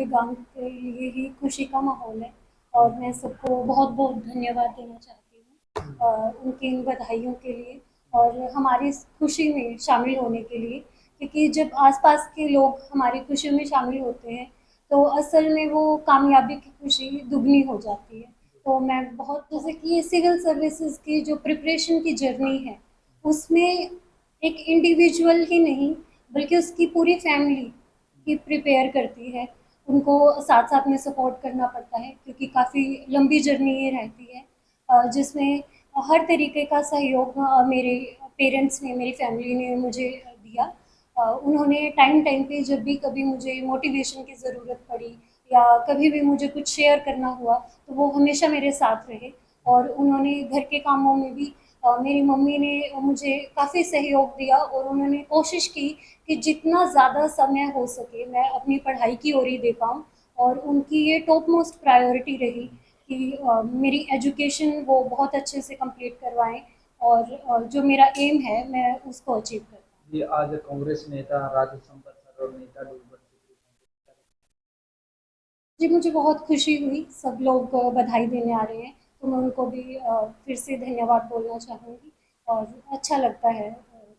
गांव के लिए ही खुशी का माहौल है और मैं सबको बहुत बहुत धन्यवाद देना चाहती हूँ उनकी इन बधाइयों के लिए और हमारी इस खुशी में शामिल होने के लिए, क्योंकि जब आसपास के लोग हमारी खुशियों में शामिल होते हैं तो असल में वो कामयाबी की खुशी दुगनी हो जाती है। तो मैं बहुत, जैसे कि ये सिविल सर्विसेज की जो प्रिपरेशन की जर्नी है उसमें एक इंडिविजुअल ही नहीं बल्कि उसकी पूरी फैमिली की प्रिपेयर करती है, उनको साथ साथ में सपोर्ट करना पड़ता है क्योंकि काफ़ी लंबी जर्नी ये रहती है जिसमें हर तरीके का सहयोग मेरे पेरेंट्स ने, मेरी फैमिली ने मुझे दिया। उन्होंने टाइम टाइम पे जब भी कभी मुझे मोटिवेशन की ज़रूरत पड़ी या कभी भी मुझे कुछ शेयर करना हुआ तो वो हमेशा मेरे साथ रहे और उन्होंने घर के कामों में भी मेरी मम्मी ने मुझे काफ़ी सहयोग दिया और उन्होंने कोशिश की कि जितना ज़्यादा समय हो सके मैं अपनी पढ़ाई की ओर ही दे पाऊँ और उनकी ये टॉप मोस्ट प्रायोरिटी रही कि मेरी एजुकेशन वो बहुत अच्छे से कंप्लीट करवाएं और जो मेरा एम है मैं उसको अचीव कर पाऊँ। ये आज कांग्रेस नेता राजू संपत सर और नीता डुल्बर जी, मुझे बहुत खुशी हुई, सब लोग बधाई देने आ रहे हैं, तो मैं उनको भी फिर से धन्यवाद बोलना चाहूँगी और अच्छा लगता है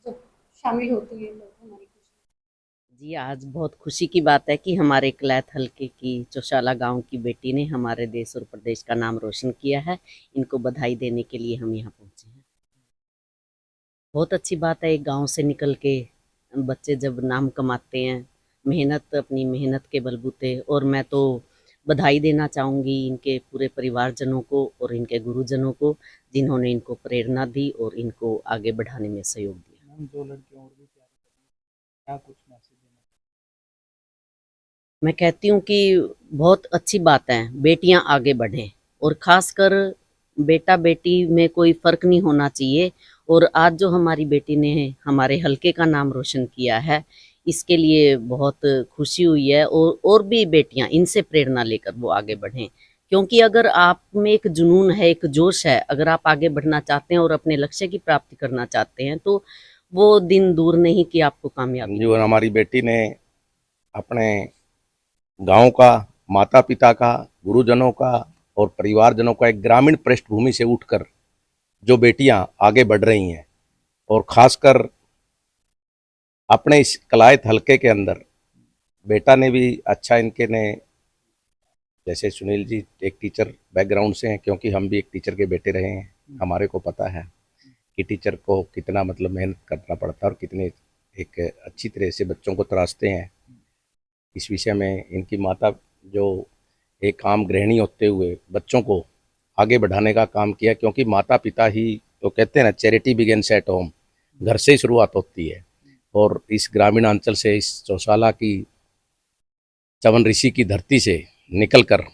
जब शामिल होते हैं लोग हमारी खुशी में। जी, आज बहुत खुशी की बात है कि हमारे क्लैथ हलके की चौशाला गांव की बेटी ने हमारे देश और प्रदेश का नाम रोशन किया है। इनको बधाई देने के लिए हम यहाँ पहुँचे हैं। बहुत अच्छी बात है, एक गांव से निकल के बच्चे जब नाम कमाते हैं, मेहनत अपनी मेहनत के बलबूते। और मैं तो बधाई देना चाहूँगी इनके पूरे परिवारजनों को और इनके गुरुजनों को, जिन्होंने इनको प्रेरणा दी और इनको आगे बढ़ाने में सहयोग दिया। मैम, जो लड़कियां और भी तैयारी कर रही हैं, क्या कुछ मैसेज देना? मैं कहती हूँ कि बहुत अच्छी बात है बेटियां आगे बढ़ें और खासकर बेटा बेटी में कोई फर्क नहीं होना चाहिए। और आज जो हमारी बेटी ने हमारे हलके का नाम रोशन किया है, इसके लिए बहुत खुशी हुई है। और भी बेटियां इनसे प्रेरणा लेकर वो आगे बढ़ें, क्योंकि अगर आप में एक जुनून है, एक जोश है, अगर आप आगे बढ़ना चाहते हैं और अपने लक्ष्य की प्राप्ति करना चाहते हैं तो वो दिन दूर नहीं कि आपको कामयाबी। जो हमारी बेटी ने अपने गांव का, माता पिता का, गुरुजनों का और परिवारजनों का एक ग्रामीण पृष्ठभूमि से उठकर जो बेटियां आगे बढ़ रही हैं और खासकर अपने इस कलायत हलके के अंदर बेटा ने भी अच्छा, इनके ने जैसे सुनील जी एक टीचर बैकग्राउंड से हैं, क्योंकि हम भी एक टीचर के बेटे रहे हैं, हमारे को पता है कि टीचर को कितना मतलब मेहनत करना पड़ता है और कितने एक अच्छी तरह से बच्चों को तराशते हैं। इस विषय में इनकी माता जो एक काम गृहिणी होते हुए बच्चों को आगे बढ़ाने का काम किया, क्योंकि माता पिता ही तो कहते हैं ना, चैरिटी बिगिंस एट होम, घर से ही शुरुआत होती है। और इस ग्रामीण अंचल से, इस चौशाला की चवन ऋषि की धरती से निकलकर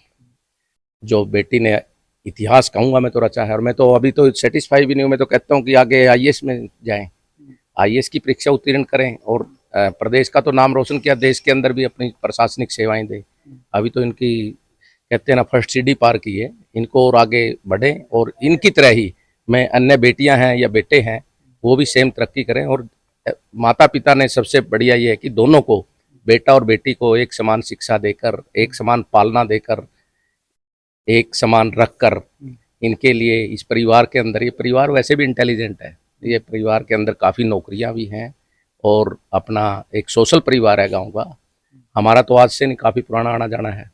जो बेटी ने इतिहास कहूँगा मैं तो रचा है। और मैं तो अभी तो सेटिस्फाई भी नहीं हूँ, मैं तो कहता हूँ कि आगे आईएएस में जाएं, आईएएस की परीक्षा उत्तीर्ण करें और प्रदेश का तो नाम रोशन किया, देश के अंदर भी अपनी प्रशासनिक सेवाएं दें। अभी तो इनकी कहते हैं ना फर्स्ट सीढ़ी पार की है, इनको और आगे बढ़ें और इनकी तरह ही मैं अन्य बेटियां हैं या बेटे हैं वो भी सेम तरक्की करें। और माता पिता ने सबसे बढ़िया ये है कि दोनों को, बेटा और बेटी को एक समान शिक्षा देकर, एक समान पालना देकर, एक समान रखकर इनके लिए इस परिवार के अंदर, ये परिवार वैसे भी इंटेलिजेंट है, ये परिवार के अंदर काफ़ी नौकरियां भी हैं और अपना एक सोशल परिवार है गांव का। हमारा तो आज से नहीं, काफ़ी पुराना आना जाना है।